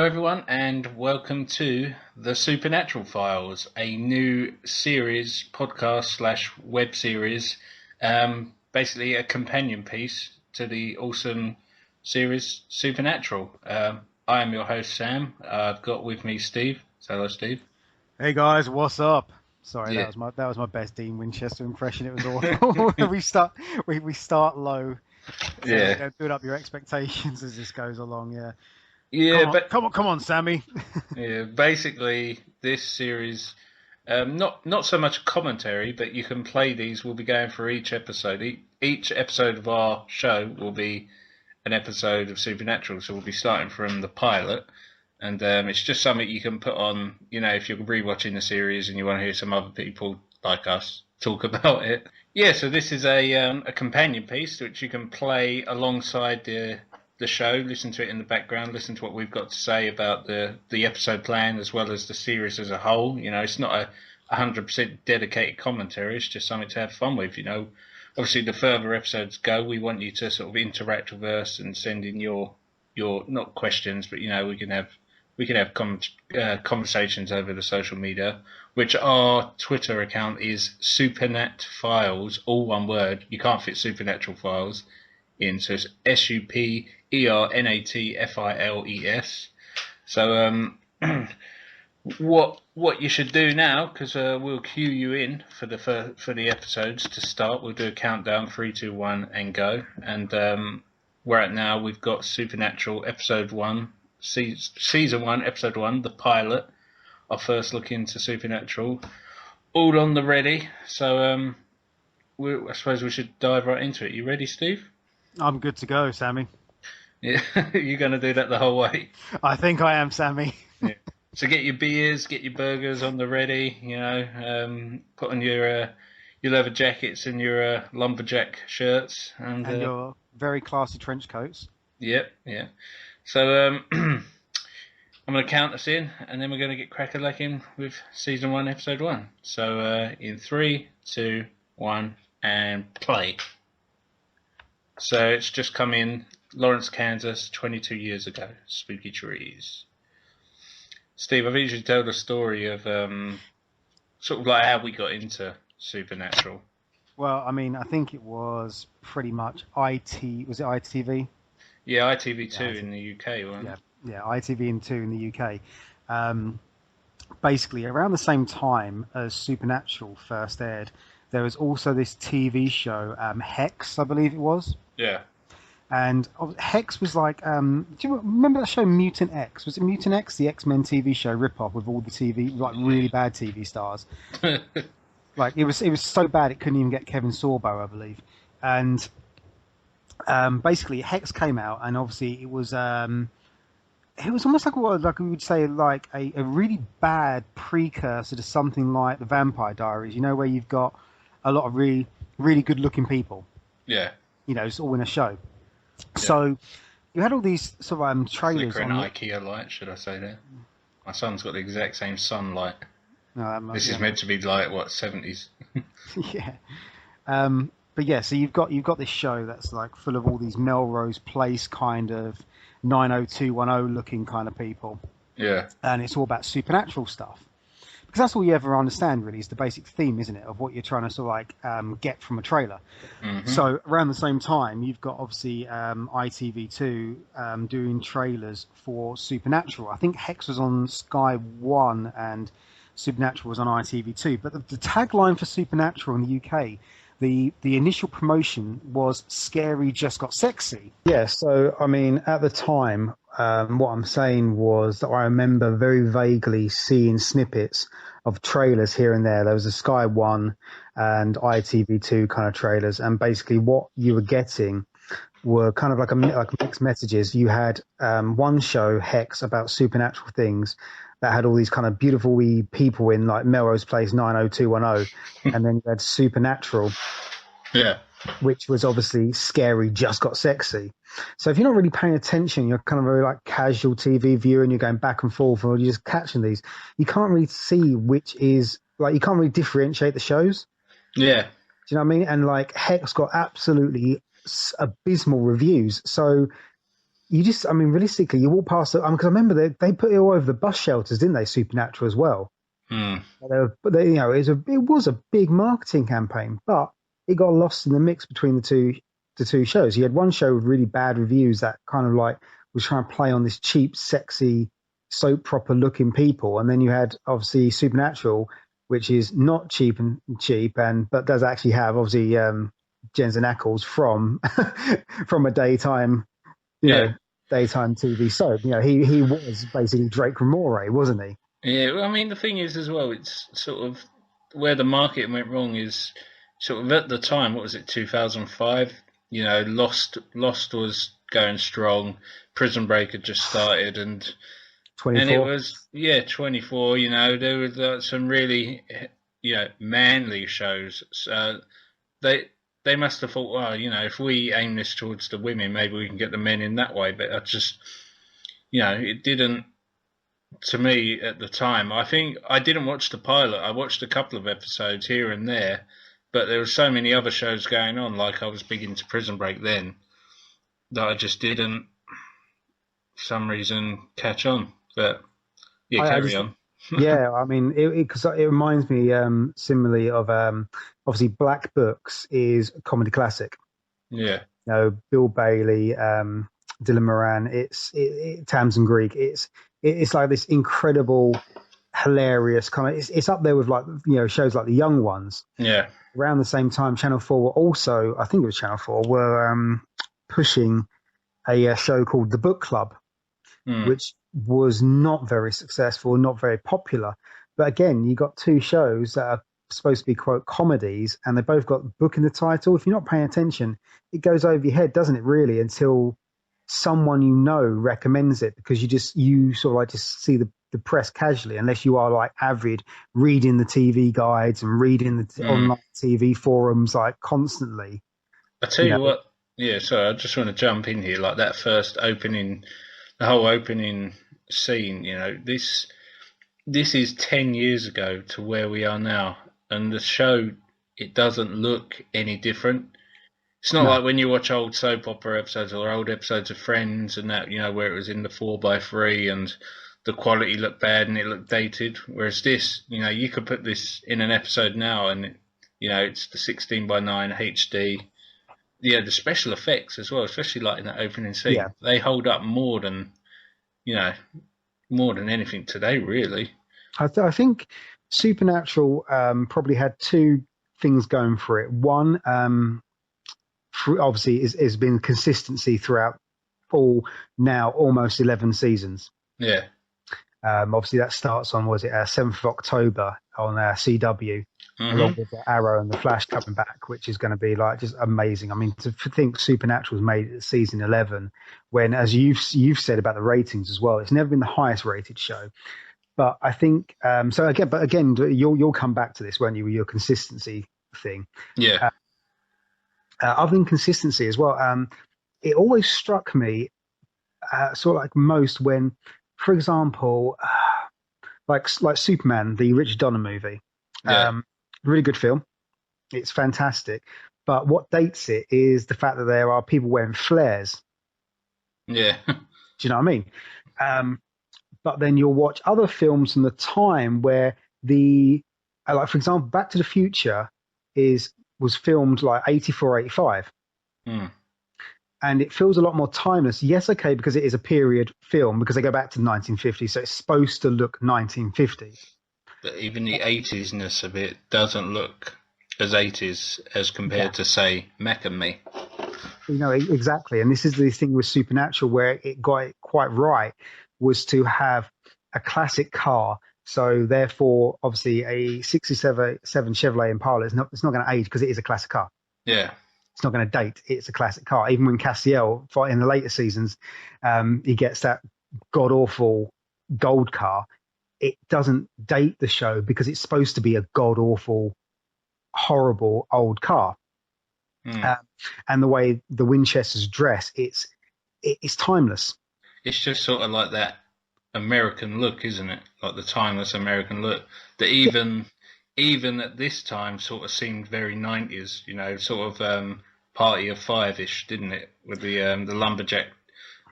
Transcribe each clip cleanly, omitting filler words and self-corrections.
Hello, everyone, and welcome to the Supernatural Files, a new series, podcast slash web series, basically a companion piece to the awesome series Supernatural. I am your host, Sam. I've got with me Steve. Hello, Steve. Hey guys, what's up? Sorry, Yeah, that was my best Dean Winchester impression. It was awful. we start low, so you yeah, know, build up your expectations as this goes along. Yeah, yeah, but come on, Sammy. yeah, basically this series. Not so much commentary, but you can play these. We'll be going through each episode. Each episode of our show will be an episode of Supernatural, so we'll be starting from the pilot, and it's just something you can put on. You know, if you're rewatching the series and you want to hear some other people like us talk about it. Yeah, so this is a companion piece which you can play alongside the show, listen to it in the background, listen to what we've got to say about the episode plan as well as the series as a whole. You know, it's not a 100% dedicated commentary. It's just something to have fun with. You know, obviously the further episodes go, we want you to sort of interact with us and send in your not questions, but you know we can have conversations over the social media, which our Twitter account is Supernat Files, all one word. You can't fit Supernatural Files in, so it's SUPERNATFILES. So what you should do now, because we'll cue you in for the episodes to start. We'll do a countdown, 3, 2, 1, and go. And we're at now. We've got Supernatural episode 1, season 1, episode 1, the pilot. Our first look into Supernatural, all on the ready. So I suppose we should dive right into it. You ready, Steve? I'm good to go, Sammy. Yeah, you're going to do that the whole way. I think I am, Sammy. Yeah. So get your beers, get your burgers on the ready. You know, put on your leather jackets and your lumberjack shirts, and And your very classy trench coats. yep, yeah. So I'm going to count us in, and then we're going to get crack-a-lacking with season 1, episode 1. So in 3, 2, 1, and play. So it's just come in, Lawrence, Kansas, 22 years ago. Spooky trees. Steve, I've usually told a story of sort of like how we got into Supernatural. Well, I mean, I think it was pretty much IT. Was it ITV? Yeah, ITV2 Yeah, in the UK, wasn't yeah, it? yeah, ITV and 2 in the UK. Basically, around the same time as Supernatural first aired, there was also this TV show, Hex, I believe it was. Yeah. And Hex was like, do you remember that show Mutant X? Was it Mutant X, the X-Men TV show ripoff with all the TV, like really bad TV stars? Like it was so bad it couldn't even get Kevin Sorbo, I believe. And basically, Hex came out, and obviously it was almost like what like we would say like a really bad precursor to something like the Vampire Diaries. You know, where you've got a lot of really good looking people. Yeah. You know, it's all in a show. Yeah. So you had all these sort of trailers Flickering on IKEA light, should I say that? My son's got the exact same sunlight. This yeah, is meant to be like, what, 70s? yeah. But yeah, so you've got this show that's like full of all these Melrose Place kind of 90210 looking kind of people, Yeah. and it's all about supernatural stuff. Because that's all you ever understand, really, is the basic theme, isn't it, of what you're trying to sort of like get from a trailer. Mm-hmm. So around the same time, you've got obviously ITV2 doing trailers for Supernatural. I think Hex was on Sky One and Supernatural was on ITV2. But the tagline for Supernatural in the UK, the initial promotion was "Scary just got sexy." Yeah. So I mean, at the time, what I'm saying was that I remember very vaguely seeing snippets of trailers here and there. There was a Sky One and ITV2 kind of trailers, and basically what you were getting were kind of like mixed messages. You had one show, Hex, about supernatural things that had all these kind of beautiful wee people in like Melrose Place 90210, and then you had Supernatural, Yeah. which was obviously Scary just got sexy. So if you're not really paying attention, you're kind of very like casual TV viewer and you're going back and forth or you're just catching these, you can't really see which is like, you can't really differentiate the shows. Yeah. Do you know what I mean? And like Hex got absolutely abysmal reviews. So you just, I mean, realistically, you walk past it. Because I remember they put it all over the bus shelters, didn't they? Supernatural as well. Hmm. It was a big marketing campaign, but it got lost in the mix between the two shows. You had one show with really bad reviews that kind of like was trying to play on this cheap, sexy, soap proper looking people, and then you had obviously Supernatural, which is not cheap, and but does actually have obviously Jensen Ackles from from a Yeah. daytime TV soap. He was basically Drake Ramore, wasn't he? Yeah, well, I mean, the thing is as well, it's sort of where the market went wrong is sort of at the time, what was it, 2005? Lost was going strong. Prison Break had just started, and it 24. was, 24. There was some really, manly shows. So they they must have thought, well, if we aim this towards the women, maybe we can get the men in that way. But I just, it didn't to me at the time. I think I didn't watch the pilot. I watched a couple of episodes here and there, but there were so many other shows going on. Like I was big into Prison Break then that I just didn't, for some reason, catch on. But yeah, I carry just on. Yeah, I mean, because it reminds me similarly of obviously Black Books is a comedy classic. Yeah, Bill Bailey, Dylan Moran, Tamsin Greig. It's like this incredible, hilarious kind of. It's up there with like shows like The Young Ones. yeah, Around the same time, Channel Four were also, I think it was Channel Four, were pushing a show called The Book Club, mm, which was not very successful, not very popular. But again, you got two shows that are supposed to be quote comedies, and they both got book in the title. If you're not paying attention, it goes over your head, doesn't it? Really, until someone recommends it, because you sort of like just see the press casually, unless you are like avid reading the TV guides and reading the mm. online TV forums like constantly. I tell You you know, what. Yeah, sorry, I just want to jump in here. Like that first opening, the whole opening scene. This is 10 years ago to where we are now, and the show, it doesn't look any different. It's not no, like when you watch old soap opera episodes or old episodes of Friends and that, where it was in the 4:3 and the quality looked bad and it looked dated. Whereas this, you could put this in an episode now and, it's the 16:9 HD. Yeah, the special effects as well, especially like in that opening yeah. scene, they hold up you know, more than anything today, really. I think Supernatural probably had two things going for it. One, obviously, has been consistency throughout all now almost 11 seasons. Yeah. Obviously, that starts on, was it 7th of October on CW, along Mhm. with the Arrow and the Flash coming back, which is going to be like just amazing. I mean, to think Supernatural was made at season 11, when, as you've said about the ratings as well, it's never been the highest rated show. But I think so again. But again, you'll come back to this, won't you, with your consistency thing? Yeah. Uh, other than consistency as well, it always struck me, sort of like most, when, for example, like Superman, the Richard Donner movie, Yeah. um, really good film. It's fantastic. But what dates it is the fact that there are people wearing flares. Yeah. Do you know what I mean? Um, but then you'll watch other films from the time where like for example, Back to the Future was filmed like 84, 85, Mm. and it feels a lot more timeless. Yes, okay, because it is a period film, because they go back to the 1950s, so it's supposed to look 1950s. But even the 80s-ness of it doesn't look as 80s as Yeah, compared to, say, Mac and Me. exactly. And this is the thing with Supernatural where it got it quite right, was to have a classic car. So therefore, obviously, a 67 Chevrolet Impala it's not going to age, because it is a classic car. Yeah. It's not going to date. It's a classic car. Even when Castiel, in the later seasons, he gets that god awful gold car, it doesn't date the show, because it's supposed to be a god awful, horrible old car. Mm. Um, and the way the Winchesters dress, it's timeless. It's just sort of like that American look, isn't it? Like the timeless American look that Yeah, even at this time sort of seemed very 90s, sort of Party of Five-ish, didn't it? With the lumberjack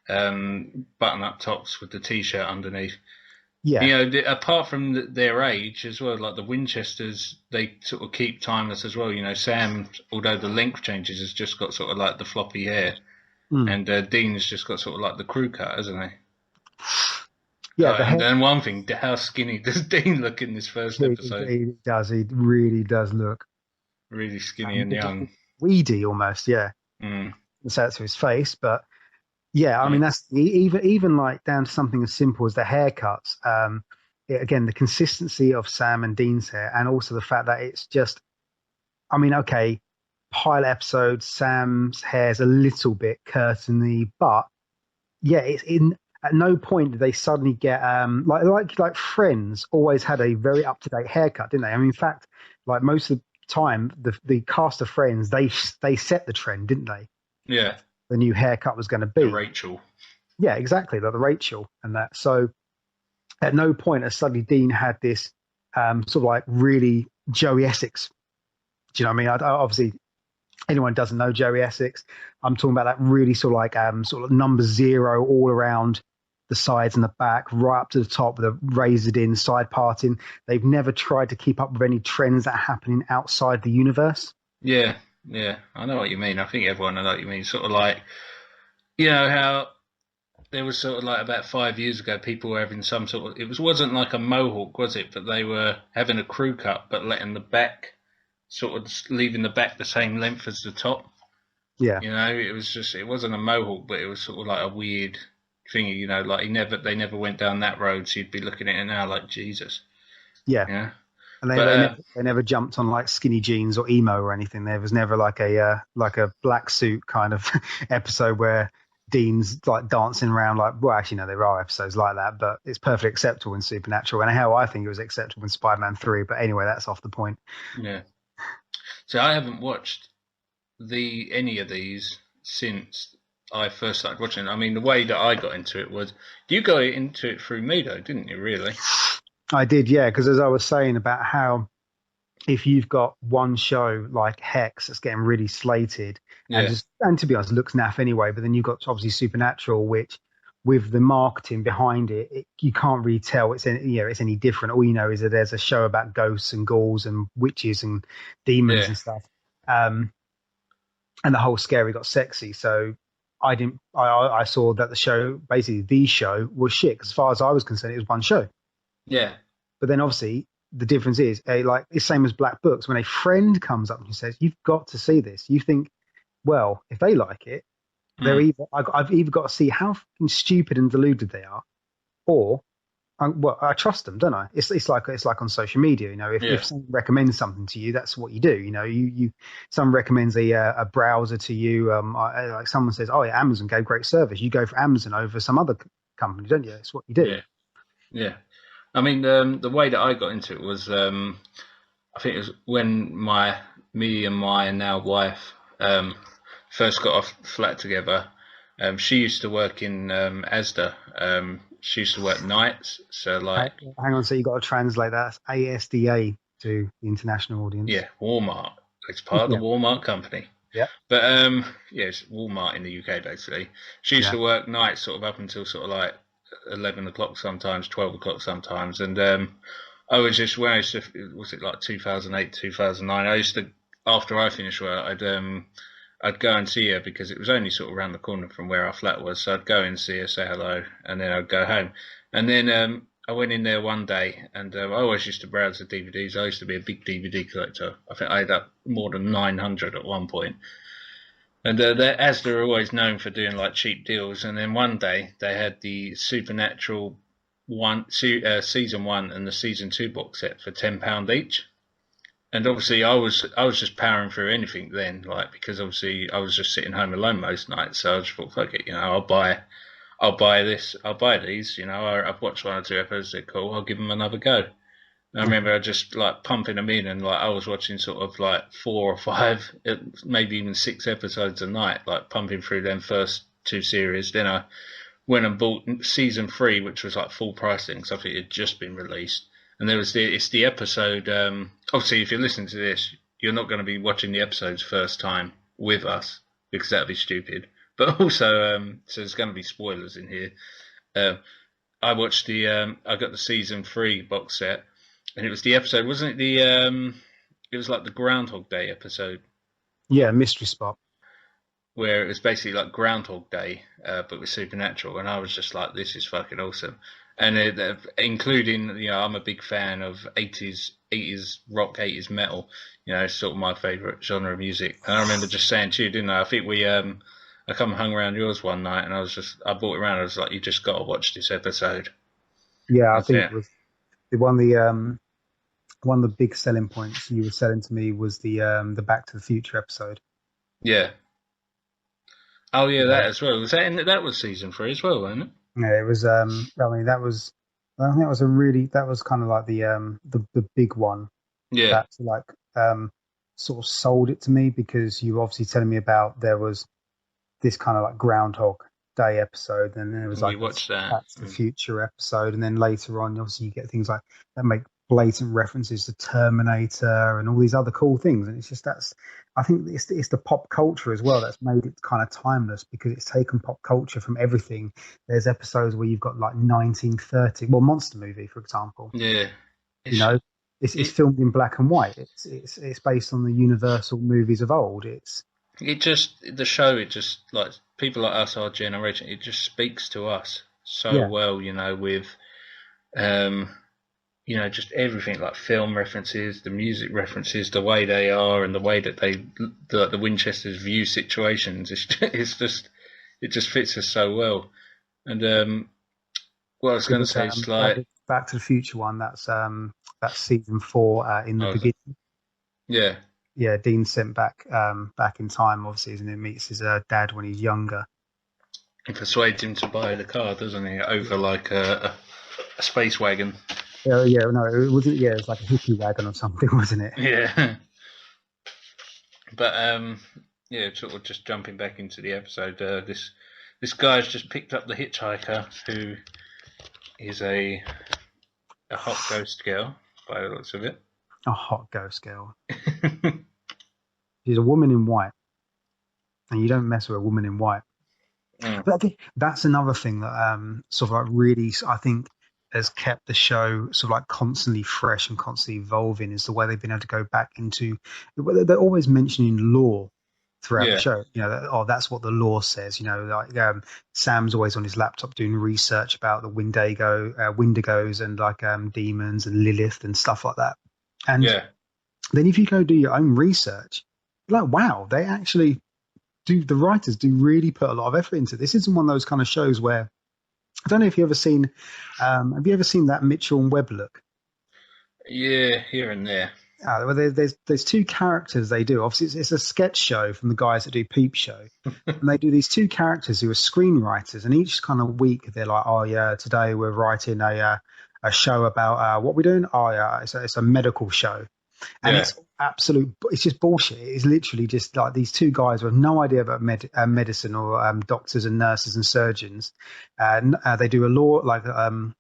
button-up tops with the t-shirt underneath. Yeah, You know, apart from their age as well, like the Winchesters, they sort of keep timeless as well. You know, Sam, although the length changes, has just got sort of like the floppy hair, mm. and Dean's just got sort of like the crew cut, hasn't he? Yeah. And then one thing, how skinny does Dean look in this first episode? He does. He really does look Really skinny and just young. weedy almost. Yeah, Mm. so that's to his face, but yeah, I Mm. mean that's even like down to something as simple as the haircuts. Again, the consistency of Sam and Dean's hair, and also the fact that it's just, I mean, okay, pilot episode, Sam's hair's a little bit curtainy, but yeah, it's in. At no point did they suddenly get like Friends always had a very up to date haircut, didn't they? I mean, in fact, like most of the time, the cast of Friends they set the trend, didn't they? Yeah, The new haircut was going to the be. Rachel. Yeah, exactly, like the Rachel and that. So at no point has suddenly Dean had this sort of like really Joey Essex. Do you know what I mean? Obviously, anyone who doesn't know Joey Essex, I'm talking about that really sort of like sort of number zero all around the sides and the back, right up to the top with a razored in side parting. They've never tried to keep up with any trends that are happening outside the universe. Yeah, yeah, I know what you mean. I think everyone knows what you mean. Sort of like, you know how there was sort of like about 5 years ago, people were having some sort of. Wasn't like a mohawk, was it? But they were having a crew cut, but letting the back sort of leaving the back the same length as the top. Yeah, You know, it wasn't a mohawk, but it was sort of like a weird thingy. You know, like they never went down that road. So you'd be looking at it now like Jesus. yeah. Yeah, And but they never jumped on like skinny jeans or emo or anything. There was never like a black suit kind of episode where Dean's like dancing around like, well, actually no, there are episodes like that, but it's perfectly acceptable in Supernatural, and how I think it was acceptable in Spider-Man 3. But anyway, that's off the point. yeah. So I haven't watched the any of these since I first started watching. I mean, the way that I got into it was you got into it through me though, didn't you? Really? I did, yeah, because as I was saying about how if you've got one show like Hex that's getting really slated Yeah, and to be honest looks naff anyway, but then you've got obviously Supernatural, which with the marketing behind you can't really tell it's any different. All you know is that there's a show about ghosts and ghouls and witches and demons yeah, and stuff, and the whole scary got sexy. So I saw that the show was shit. 'Cause as far as I was concerned, it was one show. yeah. But then obviously the difference is like it's same as Black Books. When a friend comes up and says, "You've got to see this," you think, well, if they like it, Mm, I've either got to see how fucking stupid and deluded they are, or I trust them, don't I? It's like on social media, you know. yeah, If someone recommends something to you, that's what you do. You know, someone recommends a browser to you. Like someone says, "Oh yeah, Amazon gave great service." You go for Amazon over some other company, don't you? It's what you do. yeah, yeah. I mean, the way that I got into it was, I think it was when me and my now wife first got off flat together. She used to work in ASDA. She used to work nights, so like Hang on, so you got to translate that ASDA to the international audience. yeah, Walmart. It's part of the Yeah, Walmart company. yeah, But yeah, it's Walmart in the UK basically. She used yeah. to work nights sort of up until sort of like 11 o'clock sometimes, 12 o'clock sometimes, and I was just when I used to was it like 2008, 2009. I used to after I finished work, I'd go and see her because it was only sort of around the corner from where our flat was. So I'd go and see her, say hello, and then I'd go home. And then I went in there one day, and I always used to browse the DVDs. I used to be a big DVD collector. I think I had up more than 900 at one point. And as they're always known for doing like cheap deals, and then one day they had the Supernatural season one and the season two box set for £10 each. And obviously, I was just powering through anything then, like because obviously I was just sitting home alone most nights, so I just thought, fuck it, you know, I'll buy this, I'll buy these, you know. I've watched one or two episodes, they're cool, I'll give them another go. I remember just like pumping them in, and like I was watching sort of like 4 or 5, maybe even 6 episodes a night, like pumping through them first two series. Then I went and bought season three, which was like full pricing because I think it had just been released. And it's the episode. Obviously, if you're listening to this, you're not going to be watching the episodes first time with us because that'd be stupid. But also, so there's going to be spoilers in here. Um, I watched I got the season 3 box set, and it was the episode, wasn't it? It was like the Groundhog Day episode Yeah, Mystery Spot. where it was basically like Groundhog Day, but with supernatural, and I was just like, this is fucking awesome. And including, I'm a big fan of 80s rock, 80s metal. It's sort of my favourite genre of music. And I remember just saying to you, didn't I? I think I come and hung around yours one night, and I brought it around. I was like, you just got to watch this episode. Yeah, I That's think it. it was one of the big selling points you were selling to me was the Back to the Future episode. Yeah. Oh yeah, Yeah, that as well. That was season 3 as well, wasn't it? yeah, it was. I mean, I think that was kind of like the big one Yeah. that like sort of sold it to me because you were obviously telling me about there was this kind of like Groundhog Day episode, and then there was We like a watched that. Back to the Future episode, and then later on, obviously, you get things like that make blatant references to Terminator and all these other cool things, and it's just I think it's the pop culture as well that's made it kind of timeless because it's taken pop culture from everything. There's episodes where you've got like 1930, well, Monster Movie, for example. Yeah. You It's know, it's it filmed in black and white. It's based on the Universal movies of old. It's the show, it just, like, people like us, our generation, it just speaks to us so yeah, well, with um just everything, like film references, the music references, the way they are, and the way that the Winchesters view situations. It just fits us so well. And what I was it going to was say is, like, Back to the Future one. That's season 4 in the I was, beginning. yeah, Yeah, Dean sent back in time, obviously, and he meets his dad when he's younger. he persuades him to buy the car, doesn't he? Over like a space wagon. Yeah, no, it wasn't. Yeah, it was like a hippie wagon or something, wasn't it? Yeah. But yeah, sort of just jumping back into the episode. This guy's just picked up the hitchhiker, who is a hot ghost girl by the looks of it. A hot ghost girl. She's a woman in white, and you don't mess with a woman in white. Mm, But I think that's another thing that sort of like really, I think, has kept the show sort of like constantly fresh and constantly evolving is the way they've been able to go back into. They're always mentioning lore throughout the yeah, show. Oh, that's what the lore says. Like Sam's always on his laptop doing research about the Wendigos and like demons and Lilith and stuff like that. And yeah, then if you go do your own research, you're like, wow, they actually do. The writers do really put a lot of effort into this. Isn't one of those kind of shows where I don't know if you've ever seen. Have you ever seen that Mitchell and Webb look? yeah, here and there. Well, there's two characters they do. Obviously, it's a sketch show from the guys that do Peep Show, and they do these two characters who are screenwriters. And each kind of week they're like, "Oh yeah, today we're writing a show about what we're doing. Oh yeah, it's a medical show." And Yeah, it's just bullshit. It's literally just like these two guys with no idea about medicine or doctors and nurses and surgeons. They do a law and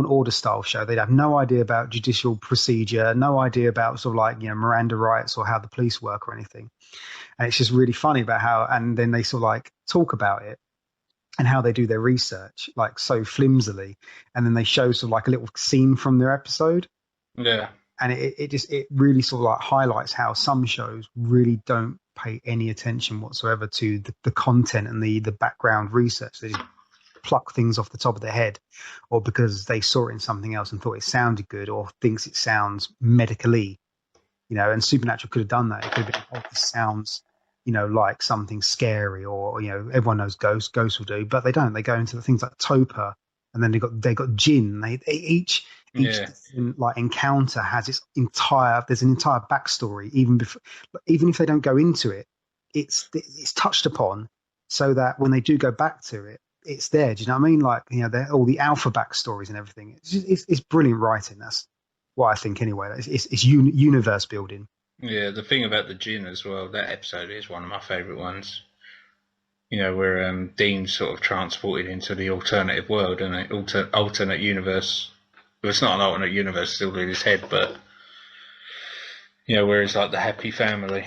order style show. They have no idea about judicial procedure, no idea about sort of like, Miranda rights or how the police work or anything. And it's just really funny about how, and then they sort of like talk about it and how they do their research like so flimsily. And then they show sort of like a little scene from their episode, yeah, and it really sort of like highlights how some shows really don't pay any attention whatsoever to the content and the background research. They just pluck things off the top of their head, or because they saw it in something else and thought it sounded good, or thinks it sounds medically. And Supernatural could have done that. It could have been, oh, this sounds, like something scary, or everyone knows ghosts will do, but they don't. They go into the things like Topa, and then they got Jinn. They each yeah, different, like, encounter has there's an entire backstory, even if they don't go into it, it's touched upon, so that when they do go back to it, it's there. Do you know what I mean? Like, they're all the alpha backstories and everything. It's brilliant writing. That's what I think anyway. It's universe building. yeah. The thing about the gin as well, that episode is one of my favourite ones. Where Dean's sort of transported into the alternative world and alternate universe. Well, it's not an alternate universe, still in his head, but where it's like the happy family.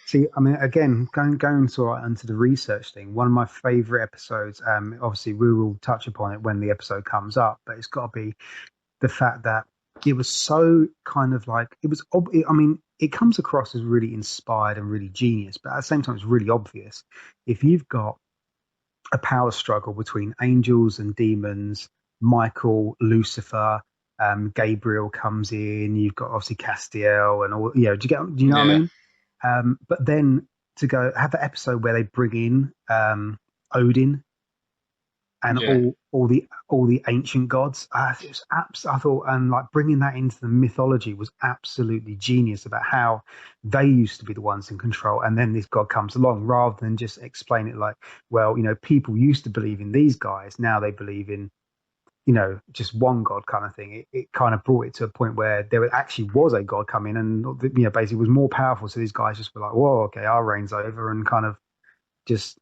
See, I mean, again, going sort of into the research thing, one of my favorite episodes, obviously we will touch upon it when the episode comes up, but it's got to be the fact that it was so kind of like, I mean, it comes across as really inspired and really genius, but at the same time, it's really obvious. If you've got a power struggle between angels and demons, Michael, Lucifer, Gabriel comes in, you've got obviously Castiel and all, do you know what I Yeah, mean? But then to go have that episode where they bring in Odin and yeah, all the ancient gods, it was I thought, and like bringing that into the mythology was absolutely genius about how they used to be the ones in control, and then this god comes along rather than just explain it like, well, people used to believe in these guys, now they believe in just one God kind of thing. It kind of brought it to a point where there actually was a God coming and, basically was more powerful. So these guys just were like, whoa, okay, our reign's over, and just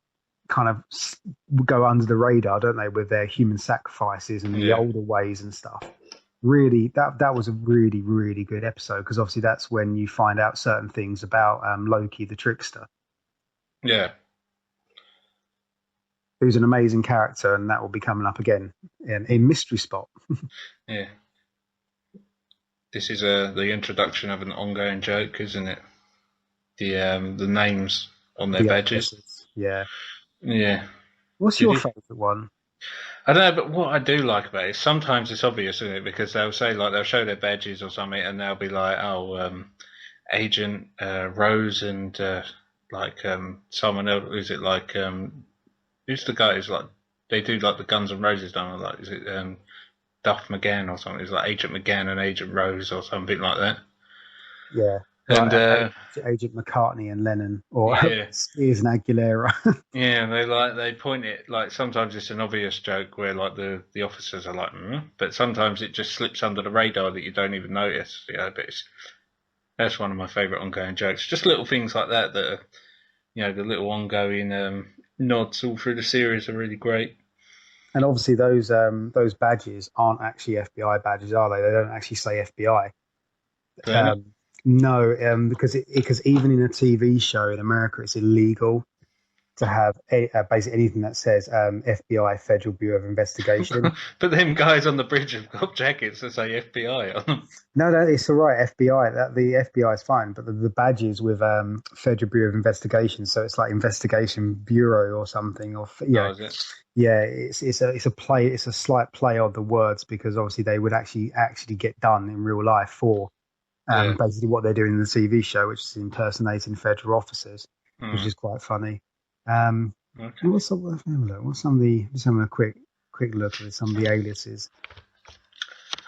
kind of go under the radar, don't they, with their human sacrifices and the yeah, older ways and stuff. Really, that was a really, really good episode because obviously that's when you find out certain things about Loki the trickster, yeah, who's an amazing character, and that will be coming up again in Mystery Spot. yeah. This is the introduction of an ongoing joke, isn't it? The names on their The badges. aliases, yeah. Yeah. What's Did your you? favourite one? I don't know, but what I do like about it is sometimes it's obvious, isn't it? Because they'll say like they'll show their badges or something, and they'll be like, "Oh, Agent Rose and someone else." Is it like who's the guy who's like they do like the Guns N' Roses, don't they? Like is it Duff McGann or something? It's like Agent McGann and Agent Rose or something like that. Yeah, And like Agent McCartney and Lennon, or yeah, Spears and Aguilera. yeah, they point it like sometimes it's an obvious joke where like the officers are like, but sometimes it just slips under the radar that you don't even notice. But that's one of my favourite ongoing jokes. Just little things like that that are, the little ongoing nods all through the series are really great. And obviously those badges aren't actually FBI badges, are they? They don't actually say FBI. Don't it? Um, no, because even in a TV show in America, it's illegal to have basically anything that says FBI, Federal Bureau of Investigation. But them guys on the bridge have got jackets that say FBI on them. No, no, it's all right. FBI, that the FBI is fine, but the badges with Federal Bureau of Investigation, so it's like Investigation Bureau or something, or Oh, is it? yeah, it's a slight play on the words because obviously they would actually get done in real life for Yeah. basically what they're doing in the TV show, which is impersonating federal officers, which Mm, is quite funny. Um, okay. what's some, let's have a look. What's some of the just having a quick look at some of the aliases.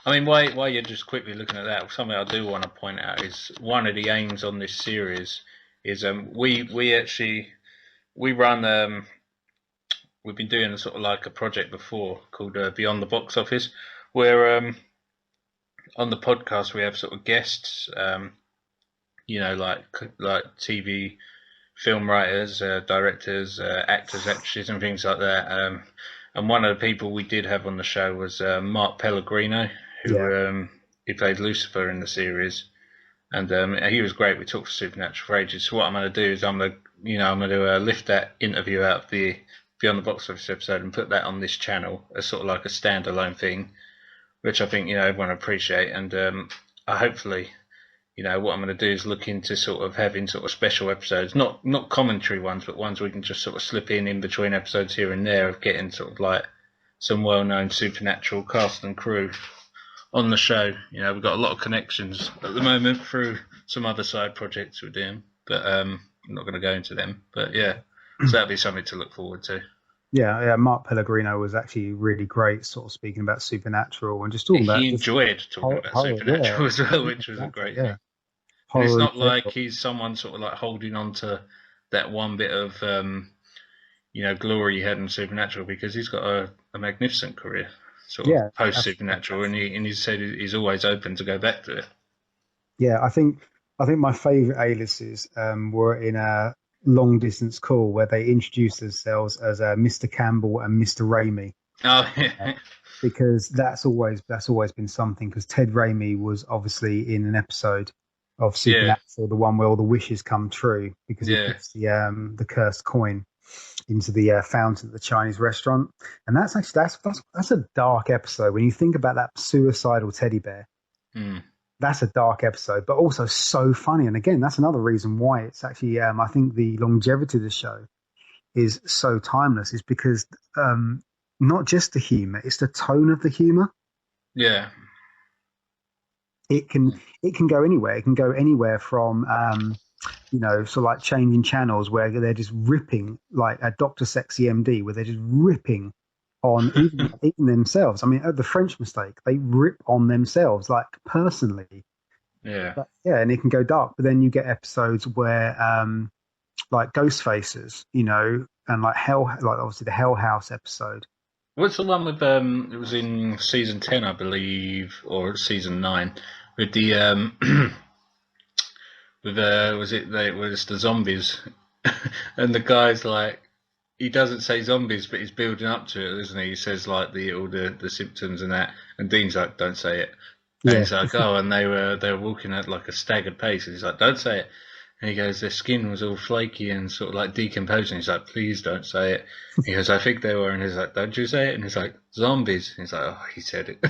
I mean, while you're just quickly looking at that, something I do want to point out is one of the aims on this series is we actually we run we've been doing a sort of like a project before called Beyond the Box Office, where on the podcast we have sort of guests, like TV film writers, directors, actors, actresses, and things like that. And one of the people we did have on the show was Mark Pellegrino, Yeah, who played Lucifer in the series, and he was great. We talked for Supernatural for ages. So what I'm going to do is I'm going to lift that interview out of the Beyond the Box Office episode and put that on this channel as sort of like a standalone thing, which I think everyone will appreciate. And I hopefully what I'm going to do is look into sort of having sort of special episodes, not commentary ones, but ones we can just sort of slip in between episodes here and there of getting sort of like some well-known supernatural cast and crew on the show. We've got a lot of connections at the moment through some other side projects we're doing, but I'm not going to go into them. But yeah, so that'd be something to look forward to. yeah. Mark Pellegrino was actually really great, sort of speaking about supernatural and just talking about He just enjoyed talking about horror, yeah, supernatural as well, which was a supernatural, great yeah, thing. And it's horror in not like general. he's someone sort of like holding on to that one bit of glory he had in Supernatural because he's got a magnificent career, sort of Yeah, post absolutely. Supernatural, and he said he's always open to go back to it. Yeah, I think my favourite aliases were in a long distance call where they introduced themselves as Mr. Campbell and Mr. Raimi, Oh uh, yeah, because that's always been something. Because Ted Raimi was obviously in an episode of Yeah, Supernatural, the one where all the wishes come true because he yeah. puts the cursed coin into the fountain at the Chinese restaurant, and that's actually that's a dark episode when you think about that suicidal teddy bear. Mm. That's a dark episode, but also so funny. And again, that's another reason why it's actually I think the longevity of the show is so timeless is because not just the humor, it's the tone of the humor. Yeah. It can it can go anywhere. It can go anywhere from sort of like changing channels where they're just ripping like a Doctor Sexy MD, where they're just ripping on even themselves. I mean, the French Mistake, they rip on themselves like personally. Yeah. But, yeah, and it can go dark. But then you get episodes where like Ghost Faces, and like Hell, like obviously the Hell House episode. What's the one with it was in season 10, I believe, or season 9, with the with it was the zombies, and the guy's like, he doesn't say zombies, but he's building up to it, isn't he? He says like all the symptoms and that, and Dean's like, don't say it. And Yeah, he's like, oh, and they were walking at like a staggered pace, and he's like, don't say it. And he goes, their skin was all flaky and sort of like decomposing. He's like, please don't say it. He goes, I think they were, and he's like, don't you say it? And he's like, zombies. And he's like, oh, he said it.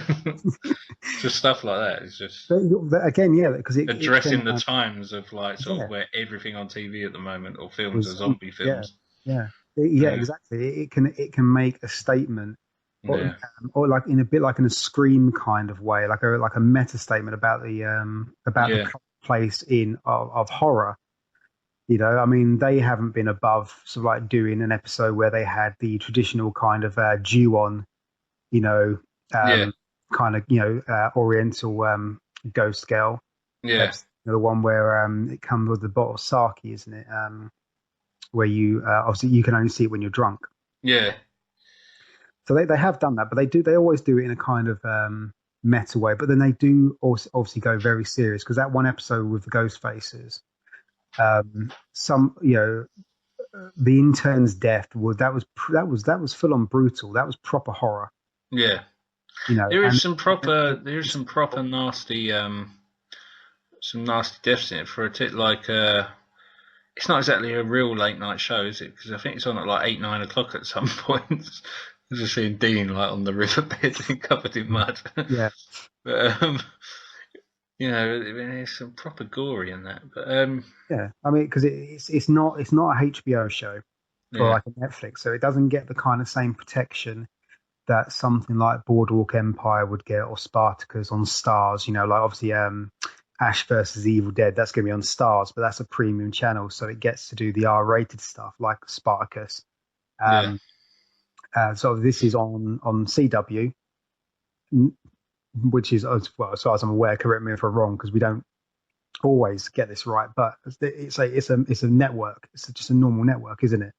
Just stuff like that. It's just but again, yeah, because it can addressing the times of like sort of yeah. where everything on TV at the moment or films are Was zombie yeah, films. yeah, yeah, Yeah, exactly. It can make a statement, yeah, or like in a bit like in a Scream kind of way, like a meta statement about the yeah, current place of horror. I mean, they haven't been above sort of like doing an episode where they had the traditional kind of Ju-on, you know, yeah, um, kind of Oriental ghost girl yeah, episode. The one where it comes with the bottle of sake, isn't it? Where you obviously you can only see it when you're drunk. yeah, So they have done that, but they always do it in a kind of meta way. But then they do also obviously go very serious because that one episode with the ghost faces, some the intern's death was full on brutal. That was proper horror, yeah. and There is some proper nasty some nasty deaths in it for a tit like it's not exactly a real late night show, is it? Because I think it's on at like 8, 9 o'clock at some points. I was just seeing Dean like on the riverbed covered in mud. yeah, But it's some proper gory in that. But yeah. I mean, because it's not a HBO show or yeah, like a Netflix, so it doesn't get the kind of same protection that something like Boardwalk Empire would get or Spartacus on Stars. Like obviously Ash versus Evil Dead, that's going to be on Stars, but that's a premium channel, so it gets to do the R-rated stuff like Spartacus. yeah, Um, so this is on CW, which is, as far as I'm aware, correct me if I'm wrong, because we don't always get this right, but it's a network. It's just a normal network, isn't it?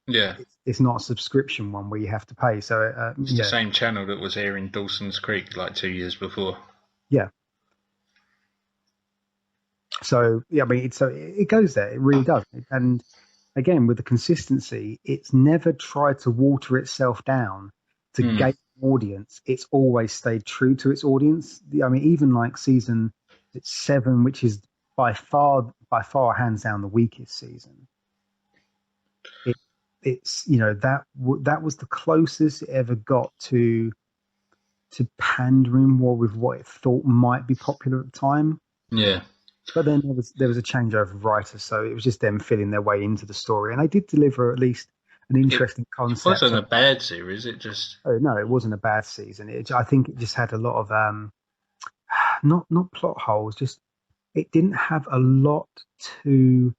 yeah. It's not a subscription one where you have to pay. So It's the same channel that was here in Dawson's Creek like 2 years before. yeah. So yeah, I mean, it goes there. It really does. And again, with the consistency, it's never tried to water itself down to Mm, gain an audience. It's always stayed true to its audience. I mean, even like season 7, which is by far, hands down the weakest season. It, it's that was the closest it ever got to pandering more with what it thought might be popular at the time. yeah. But then there was a changeover of writers, so it was just them filling their way into the story, and they did deliver at least an It interesting it concept. wasn't a bad series. It just Oh no, it wasn't a bad season. I think it just had a lot of not plot holes. Just it didn't have a lot to.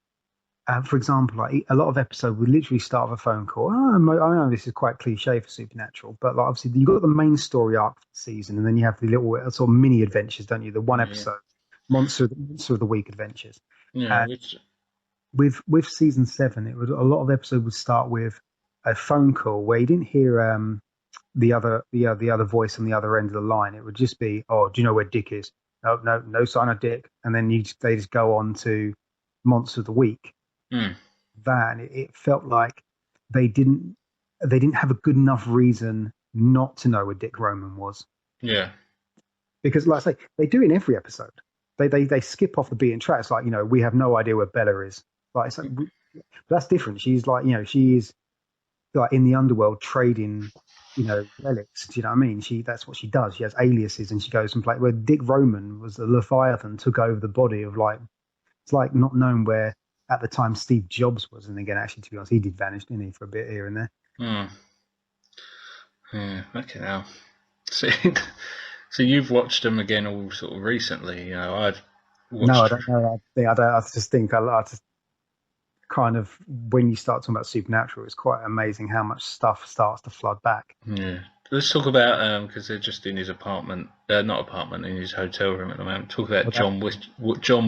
For example, like a lot of episodes would literally start with a phone call. I know this is quite cliche for Supernatural, but like obviously you've got the main story arc for the season, and then you have the little sort of mini adventures, don't you? The one yeah, episode monster of the week adventures. yeah. And Which with season 7, it was a lot of episodes would start with a phone call where you didn't hear the other voice on the other end of the line. It would just be, oh, do you know where Dick is? No, no, no sign of Dick. And then they just go on to monster of the week. mm, That and it felt like they didn't have a good enough reason not to know where Dick Roman was, yeah, because like I say, they do in every episode. they skip off the beaten track. It's like, we have no idea where Bella is. Like, it's like, that's different. She's like, she is like in the underworld trading, relics. Do you know what I mean? That's what she does. She has aliases and she goes and play. Where Dick Roman was the Leviathan, took over the body of like, it's like not knowing where at the time Steve Jobs was. And again, actually, to be honest, he did vanish, didn't he, for a bit here and there. Hmm. Yeah, okay now. So, so you've watched them again all sort of recently. I've watched. No, I don't know. I just think I just kind of, when you start talking about Supernatural, it's quite amazing how much stuff starts to flood back. Yeah. Let's talk about because they're just in his apartment, not apartment, in his hotel room at the moment. Talk about John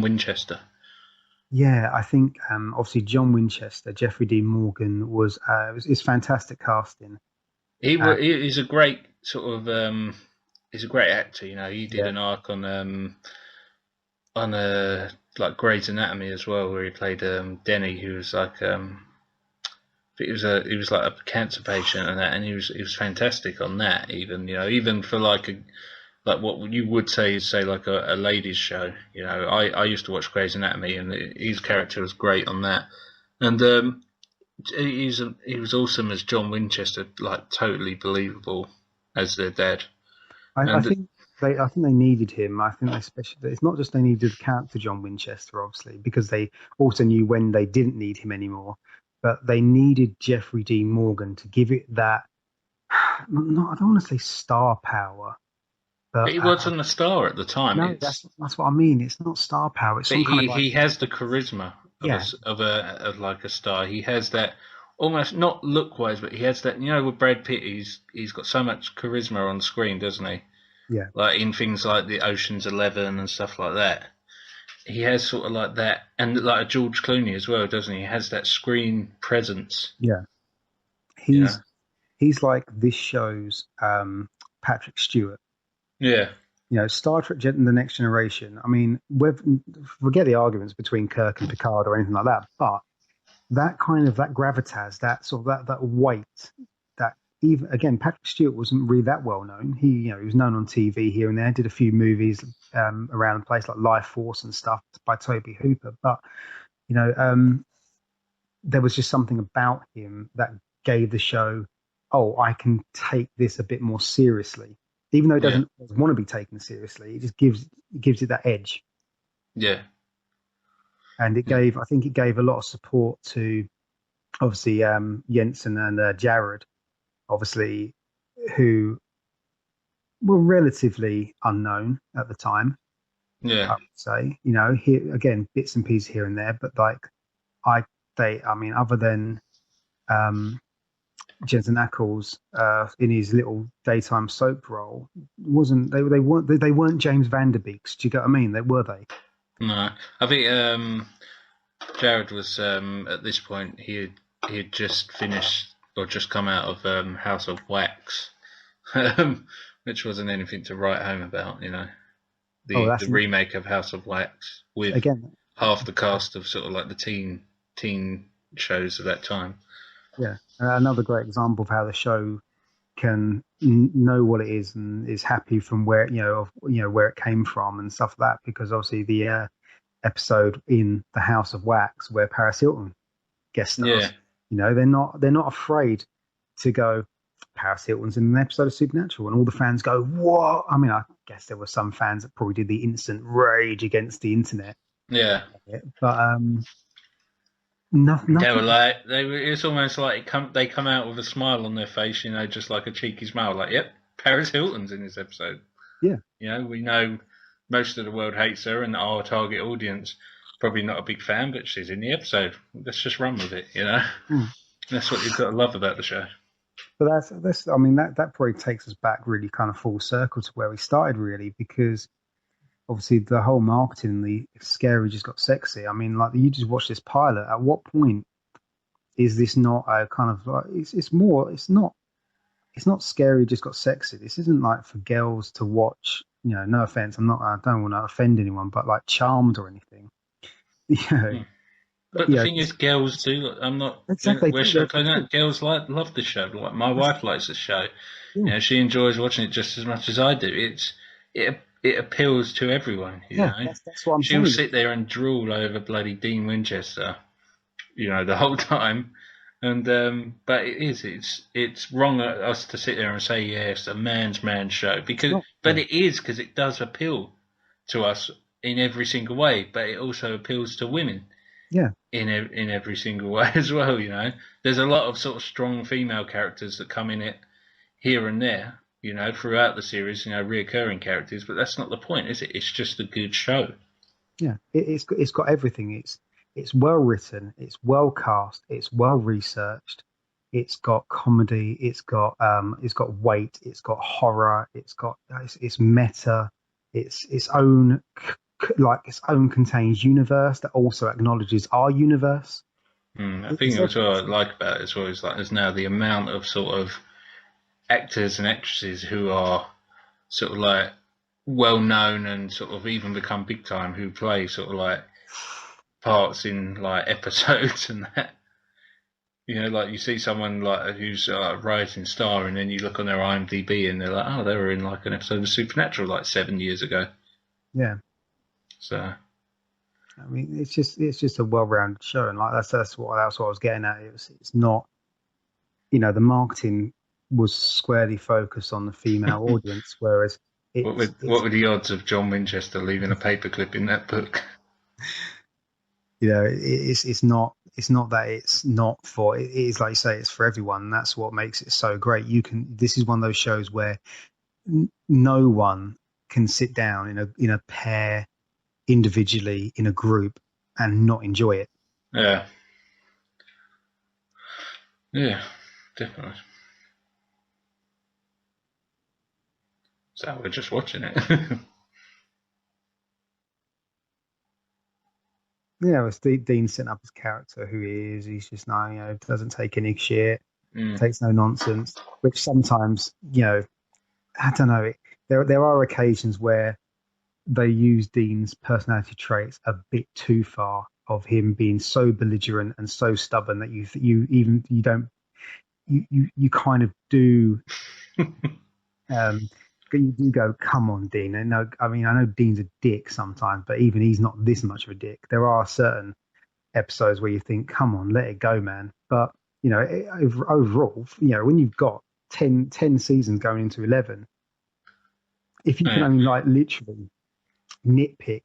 Winchester. Yeah, I think obviously John Winchester, Jeffrey Dean Morgan it's fantastic casting. He's a great sort of he's a great actor. He did an arc on like Grey's Anatomy as well, where he played Denny, who was like he was like a cancer patient and that, and he was fantastic on that. Even for like what you would say like a ladies show. I used to watch Grey's Anatomy, and his character was great on that. And he was awesome as John Winchester, like totally believable as their dad. I think they needed him. I think it's not just they needed the character John Winchester, obviously, because they also knew when they didn't need him anymore, but they needed Jeffrey Dean Morgan to give it that. I don't want to say star power, but he wasn't a star at the time. No, that's what I mean. It's not star power. It's he has the charisma of like a star. He has that, almost not look wise, but he has that. With Brad Pitt, he's got so much charisma on screen, doesn't he? Yeah. Like in things like the Ocean's 11 and stuff like that. He has sort of like that, and like a George Clooney as well, doesn't he? He has that screen presence. Yeah. He's like this show's Patrick Stewart. Yeah. Star Trek: The Next Generation. I mean, forget the arguments between Kirk and Picard or anything like that, but that kind of that gravitas, that sort of that weight, that even again, Patrick Stewart wasn't really that well known. He was known on TV here and there, did a few movies around the place like Life Force and stuff by Toby Hooper, but there was just something about him that gave the show, I can take this a bit more seriously. Even though it doesn't want to be taken seriously, it just gives it that edge. Yeah. And I think it gave a lot of support to, obviously, Jensen and Jared, obviously, who were relatively unknown at the time. Yeah. I would say, here again, bits and pieces here and there, but other than Jensen Ackles in his little daytime soap role, they weren't James Van Der Beeks. Do you get what I mean? Were they? No, I think Jared was at this point he had just finished or just come out of House of Wax, which wasn't anything to write home about. The remake of House of Wax with half the cast of sort of like the teen shows of that time. Yeah, another great example of how the show can know what it is and is happy from where where it came from and stuff like that. Because obviously the episode in the House of Wax where Paris Hilton guest stars, they're not afraid to go. Paris Hilton's in an episode of Supernatural, and all the fans go, "What?" I mean, I guess there were some fans that probably did the instant rage against the internet. Yeah, but nothing. They were like it's almost like they come out with a smile on their face, just like a cheeky smile, like, "Yep, Paris Hilton's in this episode." Yeah, we know most of the world hates her, and our target audience probably not a big fan, but she's in the episode. Let's just run with it, That's what you've got to love about the show. But that's I mean that probably takes us back really kind of full circle to where we started, really, because obviously the whole marketing, the scary just got sexy. I mean, like, you just watch this pilot. At what point is this not a kind of like it's not scary just got sexy. This isn't like for girls to watch. No offense, I don't want to offend anyone, but like Charmed or anything. But the thing is, girls do. I'm not exactly. Girls love the show. Like, my wife likes the show. Yeah. She enjoys watching it just as much as I do. It it appeals to everyone. You Yeah, know, that's what I'm she'll saying. sit there and drool over bloody Dean Winchester, you know, the whole time. And but it's wrong of us to sit there and say, yeah, it's a man's show, It's because not. but it is, because it does appeal to us in every single way, but it also appeals to women Yeah, in every single way as well. You know, there's a lot of sort of strong female characters that come in it here and there, you know, throughout the series, you know, reoccurring characters, but that's not the point, is it? It's just a good show. yeah. It's got everything. It's well written. It's well cast. It's well researched. It's got comedy. It's got weight. It's got horror. It's meta. It's its own like its own contained universe that also acknowledges our universe. I think It's that's what I everything. like about it as well, is like there's now the amount of sort of actors and actresses who are sort of like well known and sort of even become big time, who play sort of like parts in like episodes and that. You know, like you see someone like who's a rising star, and then you look on their IMDb and they're like, oh, they were in like an episode of Supernatural like 7 years ago. Yeah. So I mean, it's just a well-rounded show, and like that's what I was getting at. It's not, the marketing was squarely focused on the female audience, whereas what were the odds of John Winchester leaving a paperclip in that book? it's not that it's not for it is like you say, it's for everyone. And that's what makes it so great. This is one of those shows where no one can sit down in a pair, individually, in a group, and not enjoy it. Yeah, yeah, definitely. So we're just watching it. It's Dean setting up his character, who he is. He's just now, doesn't take any shit, mm, takes no nonsense. Which sometimes, I don't know. There are occasions where they use Dean's personality traits a bit too far, of him being so belligerent and so stubborn that you don't you kind of do, um you do go, come on, Dean. And no, I mean, I know Dean's a dick sometimes, but even he's not this much of a dick. There are certain episodes where you think, come on, let it go, man. But overall, when you've got 10 seasons going into 11, if you can yeah, only like literally nitpick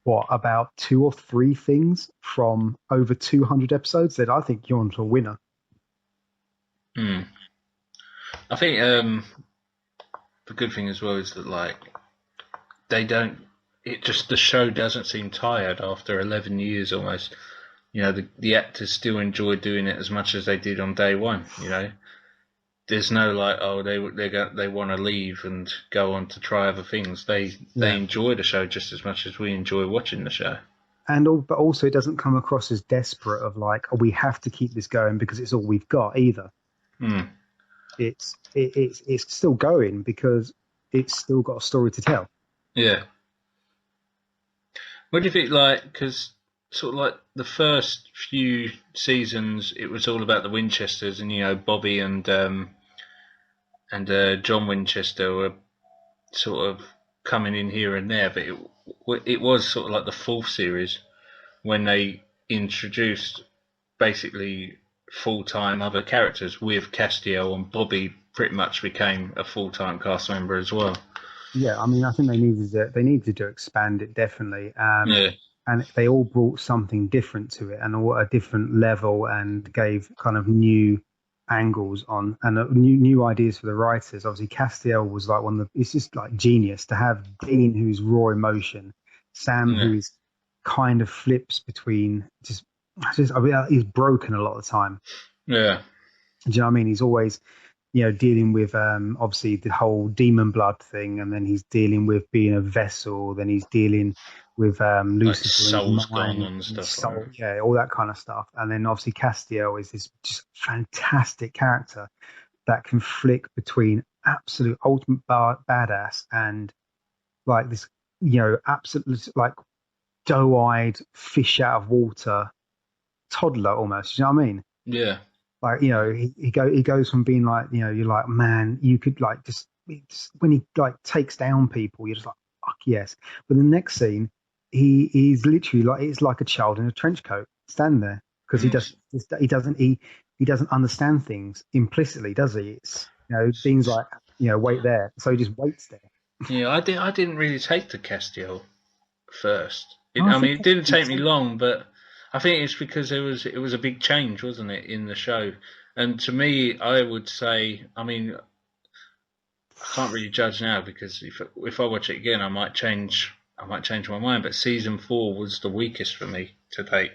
what, about two or three things from over 200 episodes, then I think you're onto a winner. mm. I think the good thing as well is that like they don't. It just, the show doesn't seem tired after 11 years almost. You know, the actors still enjoy doing it as much as they did on day one. You know, there's no like, oh, they want to leave and go on to try other things. They Yeah. enjoy the show just as much as we enjoy watching the show. But also it doesn't come across as desperate, of like, oh, we have to keep this going because it's all we've got either. Mm. It's still going because it's still got a story to tell. Yeah. What do you think? Like, because sort of like the first few seasons, it was all about the Winchesters, and you know, Bobby and John Winchester were sort of coming in here and there, but it was sort of like the fourth series when they introduced basically full time other characters, with Castiel, and Bobby pretty much became a full time cast member as well. Yeah, I mean, I think they needed to expand it, definitely. Yeah, And they all brought something different to it, and all a different level, and gave kind of new angles on, and new ideas for the writers. Obviously, Castiel was like one of the. It's just like genius to have Dean, who's raw emotion, Sam, yeah, who is kind of flips between just. I mean, he's broken a lot of the time. yeah. Do you know what I mean? He's always, dealing with, obviously, the whole demon blood thing, and then he's dealing with being a vessel, then he's dealing with, Like Lucifer in his Soul's Gone mind, and and his stuff like soul, yeah, all that kind of stuff. And then obviously Castiel is this just fantastic character that can flick between absolute ultimate badass and like this, absolute like doe-eyed fish out of water toddler almost. Do you know what I mean? that. Yeah, Like, he goes from being like, you're like, man, you could like just it's when he like takes down people, you're just like, fuck yes. But the next scene, he's literally like it's like a child in a trench coat, stand there because Mm. he doesn't understand things implicitly, does he? It's things like wait there, so he just waits there. Yeah, I didn't really take to Castiel first. I I think mean, it didn't take me long, but I think it's because it was a big change, wasn't it, in the show? And to me, I would say, I mean, I can't really judge now because if I watch it again, I might change my mind. But season 4 was the weakest for me to date.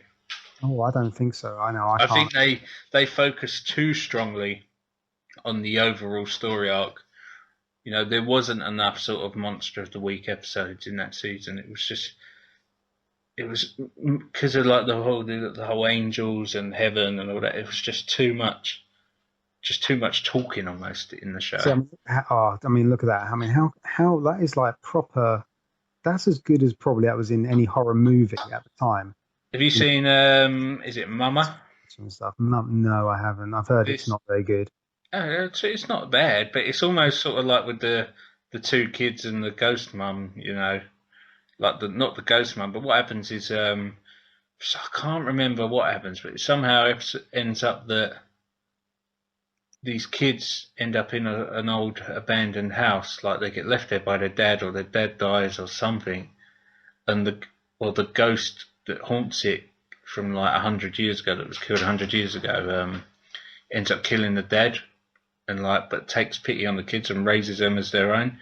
oh, I don't think so. I know I I can't. think they focused too strongly on the overall story arc. You know, there wasn't enough sort of monster of the week episodes in that season. It was because of like the whole angels and heaven and all that. It was just too much talking almost in the show. See, I mean, look at that. I mean, how that is like proper. That's as good as probably that was in any horror movie at the time. Have you You seen? Is it Mama? and stuff. No, no, I haven't. I've heard it's This not very good. it's not bad, but it's almost sort of like with the two kids and the ghost mum. You know, like the not the ghost mum, but what happens is so I can't remember what happens, but it somehow ends up that these kids end up in an old abandoned house, like they get left there by their dad, or their dad dies, or something, and the ghost that haunts it from like 100 years ago, that was killed 100 years ago, ends up killing the dad, and like but takes pity on the kids and raises them as their own,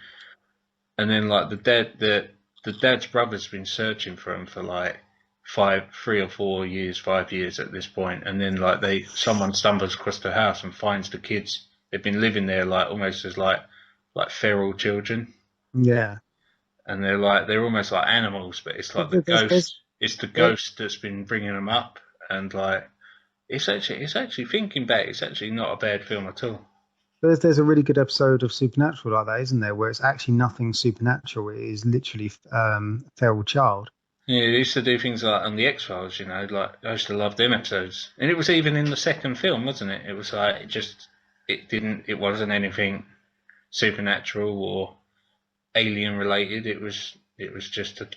and then like the dad's brother's been searching for him for like 3 or 4 years, 5 years at this point, and then like someone stumbles across the house and finds the kids. They've been living there like almost as like feral children, Yeah, and they're almost like animals, but it's like there's it's the there, ghost that's been bringing them up, and like it's actually thinking back, it's actually not a bad film at all. there's a really good episode of Supernatural like that, isn't there? Where it's actually nothing supernatural. It is literally feral child. Yeah, they used to do things like on the X Files, you know, like I used to love them episodes, and it was even in the second film, wasn't it? It was like it wasn't anything supernatural or alien related. It was just a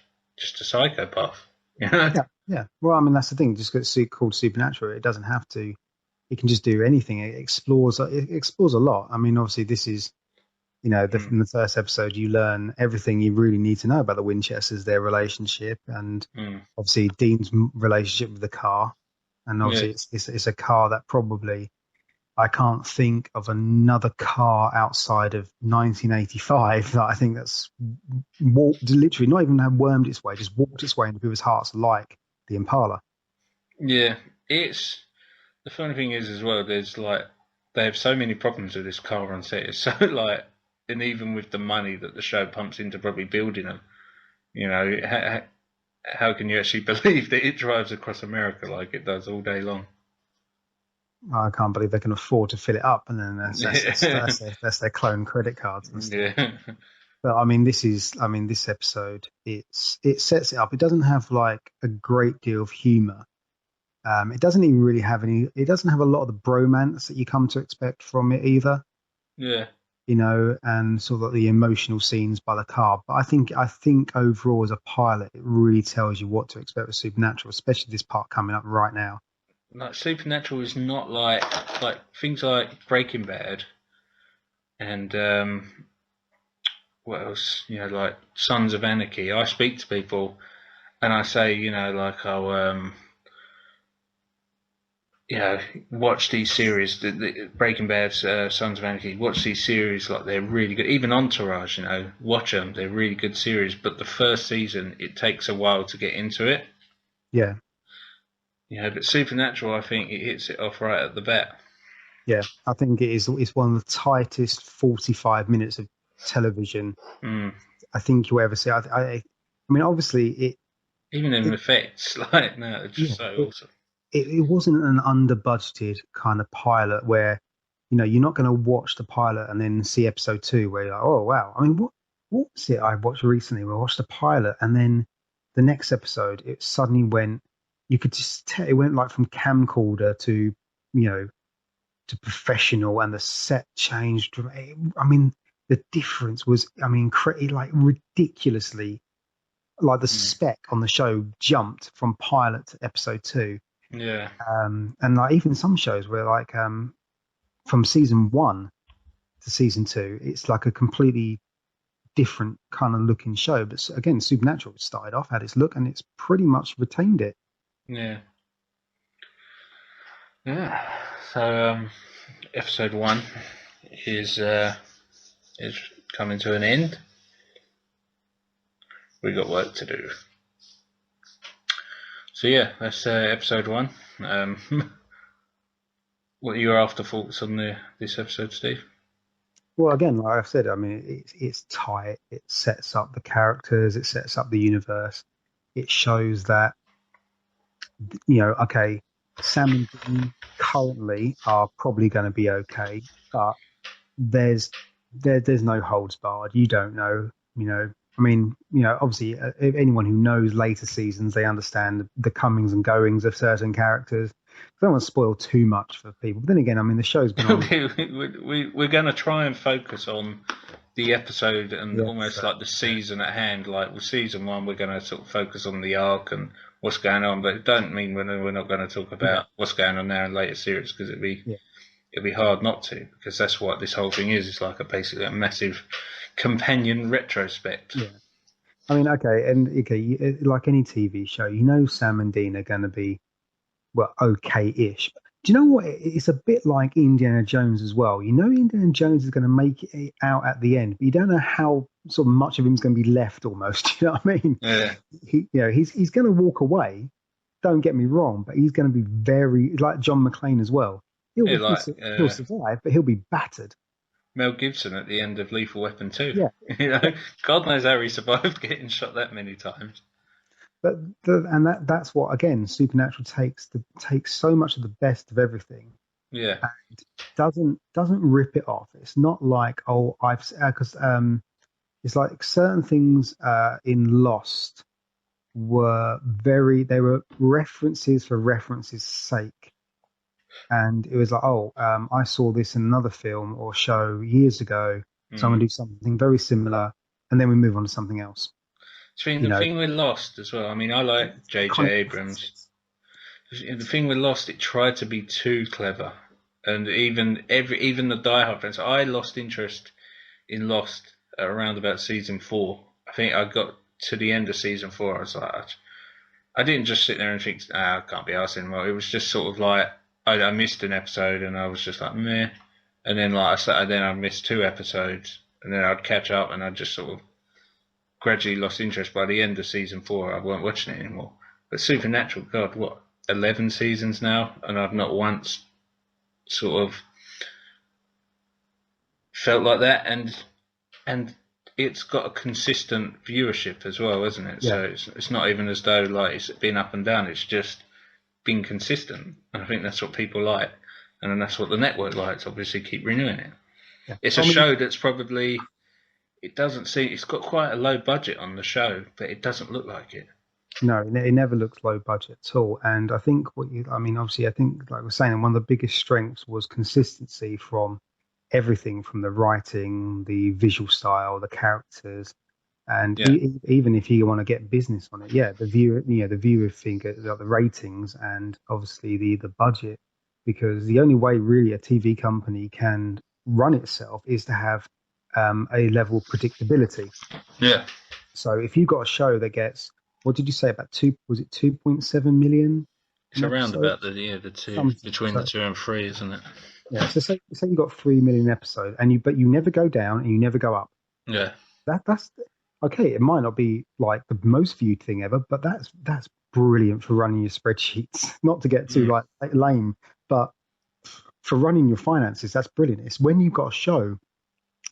psychopath, you know. Yeah, yeah. Well, I mean that's the thing. Just 'cause it's called Supernatural, it doesn't have to. It can just do anything. It explores a lot. I mean, obviously this is Mm, in the first episode, you learn everything you really need to know about the Winchesters, their relationship, and mm, obviously Dean's relationship with the car. And yeah, obviously, it's a car that probably I can't think of another car outside of 1985 that I think that's walked literally, not even have wormed its way, just walked its way into people's hearts like the Impala. yeah. It's the funny thing is as well. There's like they have so many problems with this car on set. It's so like, and even with the money that the show pumps into probably building them, you know, how can you actually believe that it drives across America like it does all day long? I can't believe they can afford to fill it up, and then Yeah. that's their clone credit cards and stuff. Yeah. But I mean, this episode, it sets it up. It doesn't have like a great deal of humor. It doesn't even really have any. It doesn't have a lot of the bromance that you come to expect from it either. Yeah. And sort of the emotional scenes by the car. But I think overall as a pilot, it really tells you what to expect with Supernatural, especially this part coming up right now. Like Supernatural is not like things like Breaking Bad and what else? You know, like Sons of Anarchy. I speak to people and I say, you know, like you know, watch these series, the Breaking Bad, Sons of Anarchy. Watch these series, like they're really good. Even Entourage, you know, watch them. They're really good series. But the first season, it takes a while to get into it. Yeah, You know, but Supernatural, I think it hits it off right at the bat. yeah. I think it is. It's one of the tightest 45 minutes of television Mm. I think you ever see. I mean, obviously, Even in it effects, like no, it's just yeah, so awesome. it wasn't an under budgeted kind of pilot where you're not going to watch the pilot and then see episode two where you're like, oh wow. I mean, what was it I watched recently? We watched the pilot and then the next episode it suddenly went. You could just tell it went like from camcorder to you know to professional, and the set changed. I mean, the difference was, I mean, like ridiculously, like the Mm. spec on the show jumped from pilot to episode 2. Yeah. And like even some shows where like from season 1 to season 2, it's like a completely different kind of looking show. But again, Supernatural started off, had its look, and it's pretty much retained it. Yeah. Yeah. So episode 1 is is coming to an end. We got work to do. So yeah, that's episode 1. What are your afterthoughts on this episode, Steve? Well, again, like I've said, I mean, it's tight. It sets up the characters. It sets up the universe. It shows that, okay, Sam and Dean currently are probably going to be okay, but there's there's no holds barred. You don't know, I mean, obviously, anyone who knows later seasons, they understand the comings and goings of certain characters. I don't want to spoil too much for people. But then again, I mean, the show's been on. We're going to try and focus on the episode and Yeah, almost so, like the season at hand. Like with season 1, we're going to sort of focus on the arc and what's going on, but it don't mean we're not going to talk yeah, about what's going on now in later series because yeah. it'd be hard not to, because that's what this whole thing is. It's like basically a massive companion retrospect. Yeah. I mean, okay, and okay, like any TV show, Sam and Dean are going to be, well, okay-ish. Do you know what? It's a bit like Indiana Jones as well. Indiana Jones is going to make it out at the end, but you don't know how sort of much of him's going to be left almost. You know what I mean? Yeah. He's going to walk away. Don't get me wrong, but he's going to be very like John McClane as well. Yeah, like He'll survive, but he'll be battered. Mel Gibson at the end of Lethal Weapon 2. Yeah. God knows how he survived getting shot that many times. But that's what, again, Supernatural takes so much of the best of everything. Yeah. And doesn't rip it off. It's not like, oh, I've because it's like certain things in Lost they were references for references' sake. And it was like, oh, I saw this in another film or show years ago, so I'm going to do something very similar, and then we move on to something else. The thing with Lost as well, I mean, I like J.J. Abrams. The thing with Lost, it tried to be too clever. And even the diehard fans, I lost interest in Lost at around about season 4. I think I got to the end of season 4, I was like, I didn't just sit there and think, I can't be arsed anymore. It was just sort of like, I missed an episode and I was just like, meh. And then I missed 2 episodes, and then I'd catch up and I'd just sort of gradually lost interest. By the end of season 4, I weren't watching it anymore. But Supernatural, God, what, 11 seasons now, and I've not once sort of felt like that, and it's got a consistent viewership as well, isn't it? Yeah. So it's not even as though like it's been up and down. It's just been consistent, and I think that's what people like, and then that's what the network likes. Obviously, keep renewing it. Yeah. It's a show that's probably, it doesn't seem, it's got quite a low budget on the show, but it doesn't look like it. No, it never looks low budget at all. And I think obviously, I think, like I was saying, one of the biggest strengths was consistency from everything, from the writing, the visual style, the characters, and even if you want to get business on it, the viewer thing, the ratings, and obviously the budget, because the only way really a TV company can run itself is to have a level of predictability. Yeah. So if you've got a show that gets, what did you say, about 2.7 million? It's around about the two, between the 2 and 3, isn't it? Yeah. So say you got 3 million episodes, but you never go down and you never go up. Yeah. That's okay. It might not be like the most viewed thing ever, but that's brilliant for running your spreadsheets. Not to get too like lame, but for running your finances, that's brilliant. It's when you've got a show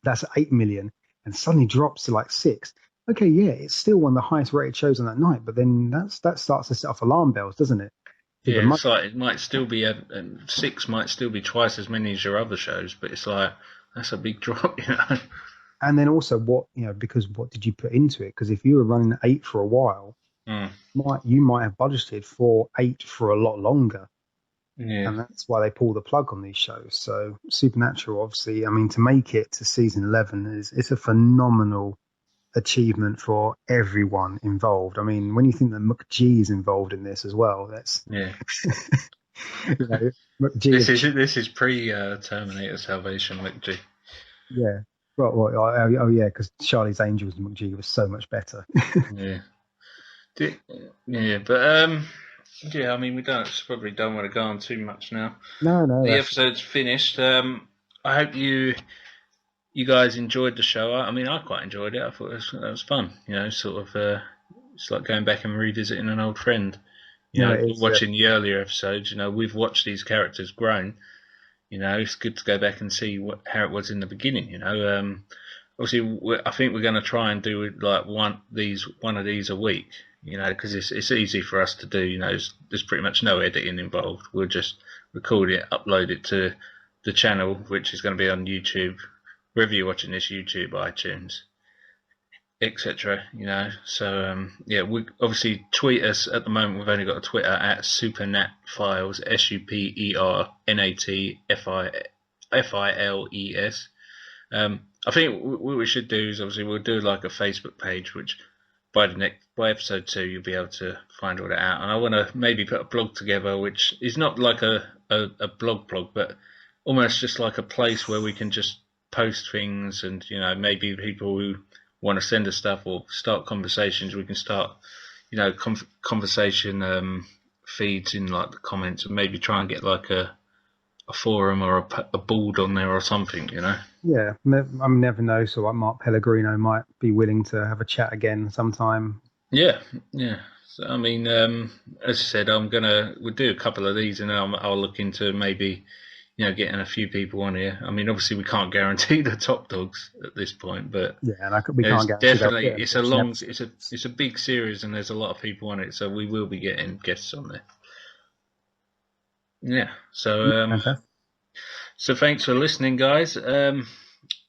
that's 8 million and suddenly drops to like 6. Okay, yeah, it's still one of the highest rated shows on that night, but then that starts to set off alarm bells, doesn't it? Yeah, it's like it might still be 6 might still be twice as many as your other shows, but it's like that's a big drop, And then also because what did you put into it? Because if you were running 8 for a while, you might have budgeted for 8 for a lot longer. Yeah. and that's why they pull the plug on these shows. So Supernatural, obviously, I mean, to make it to season 11 is it's a phenomenal achievement for everyone involved. I mean, when you think that McGee is involved in this as well, that's Yeah. you know McGee, This is pre Terminator Salvation, McG. yeah. Oh yeah, because Charlie's Angels and McGee was so much better. Yeah. Di- yeah, but yeah. I mean, we don't probably don't want to go on too much now. No, no, The that's episode's finished. I hope you guys enjoyed the show. I mean, I quite enjoyed it. I thought it was fun. You know, sort of. It's like going back and revisiting an old friend. You no, know, it is. watching the earlier episodes. You know, we've watched these characters grown. You know, it's good to go back and see how it was in the beginning. You know, obviously, I think we're going to try and do like one of these a week. You know, because it's easy for us to do. You know, there's pretty much no editing involved. We'll just record it, upload it to the channel, which is going to be on YouTube. Wherever you're watching this, YouTube, iTunes, etc. You know, so yeah, we obviously tweet us at the moment. We've only got a Twitter at SupernatFiles, SupernatFiles. I think what we should do is obviously we'll do like a Facebook page, which by episode 2 you'll be able to find all that out. And I want to maybe put a blog together, which is not like a blog, but almost just like a place where we can just post things, and you know, maybe people who want to send us stuff or start conversations, we can start, you know, conversation feeds in like the comments, and maybe try and get like a forum or a board on there or something, you know. Yeah, I never know. So like Mark Pellegrino might be willing to have a chat again sometime. Yeah, yeah. So, I mean, as I said, we'll do a couple of these, and then I'll look into maybe, you know, getting a few people on here. I mean, obviously we can't guarantee the top dogs at this point, but Yeah, and we it's can't guarantee they'll definitely fit watch an episode. it's a big series, and there's a lot of people on it, so we will be getting guests on there. Yeah. So Yeah, fantastic. so thanks for listening, guys.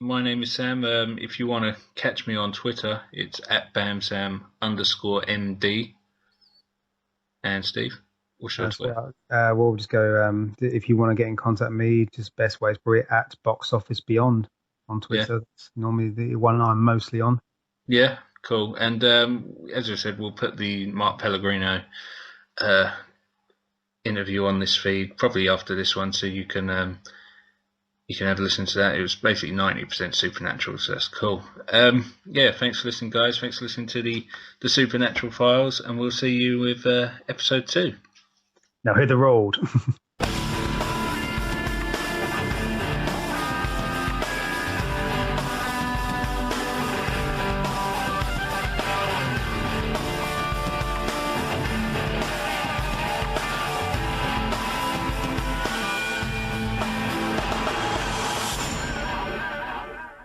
My name is Sam. If you want to catch me on Twitter, it's at @bamsam_MD. And Steve, what's your Twitter? So, we'll just go. If you want to get in contact with me, just best way is probably at Box Office Beyond on Yeah. Twitter. That's normally the one I'm mostly on. Yeah, cool. And as I said, we'll put the Mark Pellegrino interview on this feed probably after this one, so you can have a listen to that. It was basically 90% Supernatural, so that's cool. Yeah, thanks for listening, guys. Thanks for listening to the Supernatural Files, and we'll see you with episode 2. Now hit the road.